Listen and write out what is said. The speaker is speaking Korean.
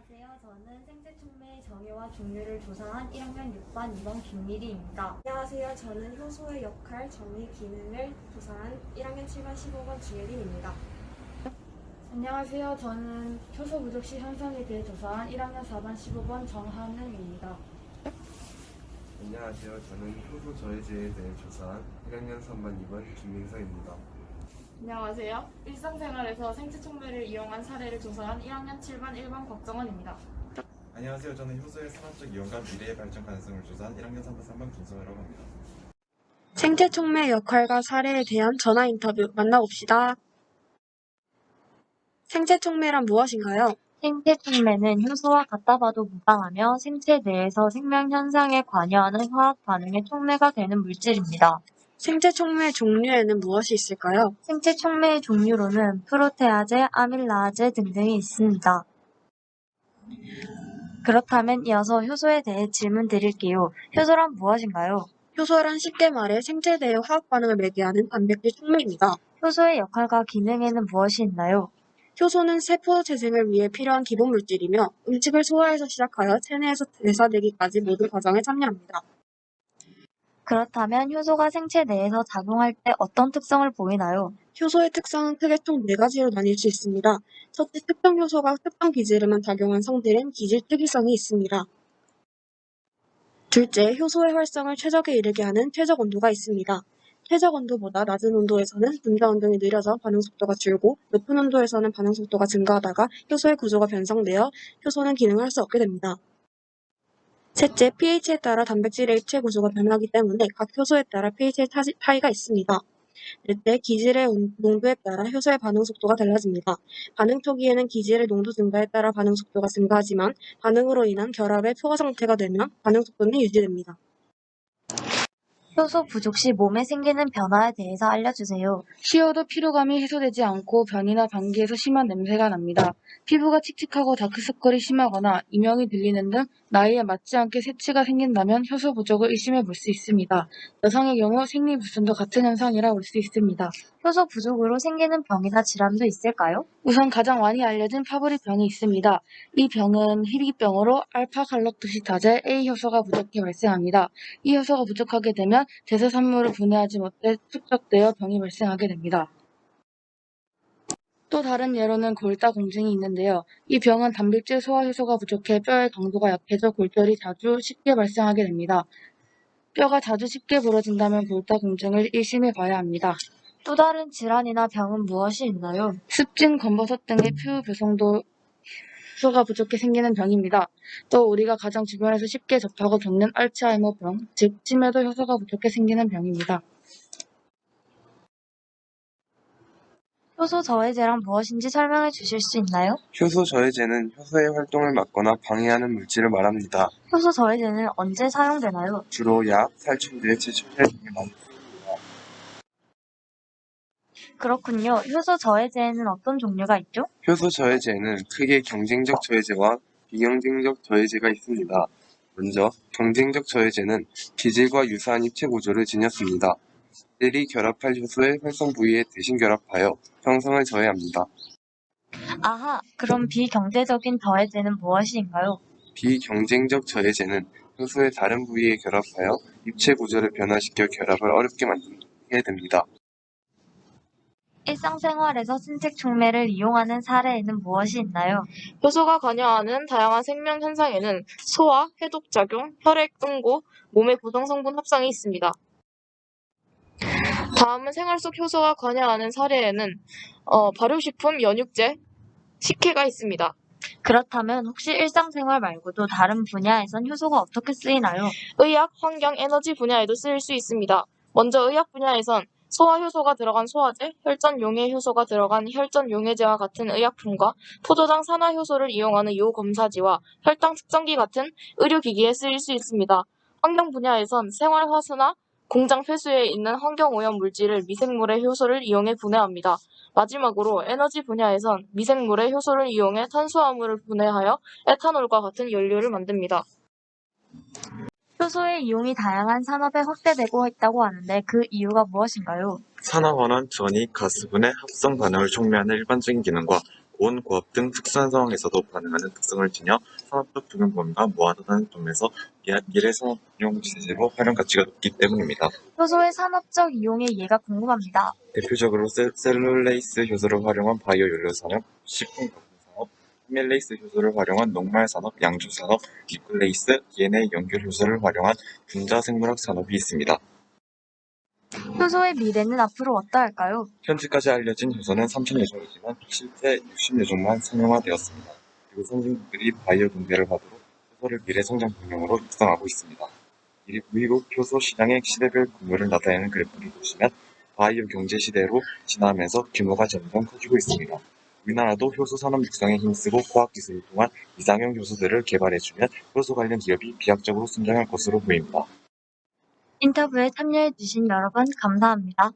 안녕하세요. 저는 생체촉매의 정의와 종류를 조사한 1학년 6반 2번 김미리입니다. 안녕하세요. 저는 효소의 역할, 정의, 기능을 조사한 1학년 7반 15번 주예린입니다. 안녕하세요. 저는 효소 부족 시 현상에 대해 조사한 1학년 4반 15번 정한은입니다. 안녕하세요. 저는 효소 저해제에 대해 조사한 1학년 3반 2번 김민서입니다. 안녕하세요. 일상생활에서 생체촉매를 이용한 사례를 조사한 1학년 7반 1번 곽정원입니다. 안녕하세요. 저는 효소의 산업적 이용과 미래의 발전 가능성을 조사한 1학년 3반 3번 김성우라고 합니다. 생체촉매 역할과 사례에 대한 전화 인터뷰 만나봅시다. 생체촉매란 무엇인가요? 생체촉매는 효소와 같다 봐도 무방하며 생체 내에서 생명 현상에 관여하는 화학 반응의 촉매가 되는 물질입니다. 생체촉매 종류에는 무엇이 있을까요? 생체촉매의 종류로는 프로테아제, 아밀라아제 등등이 있습니다. 그렇다면 이어서 효소에 대해 질문 드릴게요. 효소란 무엇인가요? 효소란 쉽게 말해 생체 내의 화학 반응을 매개하는 단백질 촉매입니다. 효소의 역할과 기능에는 무엇이 있나요? 효소는 세포 재생을 위해 필요한 기본 물질이며 음식을 소화해서 시작하여 체내에서 대사되기까지 모든 과정에 참여합니다. 그렇다면 효소가 생체 내에서 작용할 때 어떤 특성을 보이나요? 효소의 특성은 크게 총 4가지로 나뉠 수 있습니다. 첫째, 특정 효소가 특정 기질에만 작용한 성질인 기질 특이성이 있습니다. 둘째, 효소의 활성을 최적에 이르게 하는 최적 온도가 있습니다. 최적 온도보다 낮은 온도에서는 분자 운동이 느려져 반응 속도가 줄고 높은 온도에서는 반응 속도가 증가하다가 효소의 구조가 변성되어 효소는 기능을 할 수 없게 됩니다. 셋째, pH에 따라 단백질의 입체 구조가 변하기 때문에 각 효소에 따라 pH의 차이가 있습니다. 넷째, 기질의 농도에 따라 효소의 반응 속도가 달라집니다. 반응 초기에는 기질의 농도 증가에 따라 반응 속도가 증가하지만 반응으로 인한 결합의 포화 상태가 되면 반응 속도는 유지됩니다. 효소 부족 시 몸에 생기는 변화에 대해서 알려주세요. 쉬어도 피로감이 해소되지 않고 변이나 방귀에서 심한 냄새가 납니다. 피부가 칙칙하고 다크서클이 심하거나 이명이 들리는 등 나이에 맞지 않게 새치가 생긴다면 효소 부족을 의심해 볼 수 있습니다. 여성의 경우 생리불순도 같은 현상이라 볼 수 있습니다. 효소 부족으로 생기는 병이나 질환도 있을까요? 우선 가장 많이 알려진 파브리 병이 있습니다. 이 병은 희귀병으로 알파갈락토시타제 A 효소가 부족해 발생합니다. 이 효소가 부족하게 되면 대사산물을 분해하지 못해 축적되어 병이 발생하게 됩니다. 또 다른 예로는 골다공증이 있는데요. 이 병은 단백질 소화 효소가 부족해 뼈의 강도가 약해져 골절이 자주 쉽게 발생하게 됩니다. 뼈가 자주 쉽게 부러진다면 골다공증을 의심해 봐야 합니다. 또 다른 질환이나 병은 무엇이 있나요? 습진, 검버섯 등의 표 배송도 효소가 부족해 생기는 병입니다. 또 우리가 가장 주변에서 쉽게 접하고 겪는 알츠하이머병, 즉 치매도 효소가 부족해 생기는 병입니다. 효소 저해제란 무엇인지 설명해 주실 수 있나요? 효소 저해제는 효소의 활동을 막거나 방해하는 물질을 말합니다. 효소 저해제는 언제 사용되나요? 주로 약, 살충제, 제초제 등에 많이 그렇군요. 효소 저해제에는 어떤 종류가 있죠? 효소 저해제에는 크게 경쟁적 저해제와 비경쟁적 저해제가 있습니다. 먼저 경쟁적 저해제는 기질과 유사한 입체 구조를 지녔습니다. 기질이 결합할 효소의 활성 부위에 대신 결합하여 형성을 저해합니다. 아하, 그럼 비경제적인 저해제는 무엇인가요? 비경쟁적 저해제는 효소의 다른 부위에 결합하여 입체 구조를 변화시켜 결합을 어렵게 만들게 됩니다. 일상생활에서 생체촉매를 이용하는 사례에는 무엇이 있나요? 효소가 관여하는 다양한 생명 현상에는 소화, 해독작용, 혈액 응고, 몸의 구성 성분 합성이 있습니다. 다음은 생활 속 효소가 관여하는 사례에는 발효식품, 연육제, 식혜가 있습니다. 그렇다면 혹시 일상생활 말고도 다른 분야에선 효소가 어떻게 쓰이나요? 의학, 환경, 에너지 분야에도 쓰일 수 있습니다. 먼저 의학 분야에선 소화 효소가 들어간 소화제, 혈전 용해 효소가 들어간 혈전 용해제와 같은 의약품과 포도당 산화 효소를 이용하는 요 검사지와 혈당 측정기 같은 의료기기에 쓰일 수 있습니다. 환경 분야에선 생활 화수나 공장 폐수에 있는 환경 오염 물질을 미생물의 효소를 이용해 분해합니다. 마지막으로 에너지 분야에선 미생물의 효소를 이용해 탄수화물을 분해하여 에탄올과 같은 연료를 만듭니다. 효소의 이용이 다양한 산업에 확대되고 있다고 하는데 그 이유가 무엇인가요? 산화환원, 전이, 가스분해, 합성 반응을 촉매하는 일반적인 기능과 고온, 고압 등 특수한 상황에서도 반응하는 특성을 지녀 산업적 적용 범위가 무한하다는 점에서 미래 산업용 제재로 활용 가치가 높기 때문입니다. 효소의 산업적 이용의 예가 궁금합니다. 대표적으로 셀룰레이스 효소를 활용한 바이오 연료 산업, 식품 가공 산업, 히멜레이스 효소를 활용한 농말 산업, 양조 산업, 니클레이스, DNA 연결 효소를 활용한 분자 생물학 산업이 있습니다. 효소의 미래는 앞으로 어떠할까요? 현재까지 알려진 효소는 3,000여 종이지만 실제 60여 종만 상용화되었습니다. 그리고 선진국들이 바이오 경제를 하도록 효소를 미래 성장 방향으로 육성하고 있습니다. 미국 효소 시장의 시대별 규모를 나타내는 그래프를 보시면 바이오 경제 시대로 진화하면서 규모가 점점 커지고 있습니다. 우리나라도 효소 산업 육성에 힘쓰고 과학기술을 통한 이상용 효소들을 개발해주면 효소 관련 기업이 비약적으로 성장할 것으로 보입니다. 인터뷰에 참여해주신 여러분 감사합니다.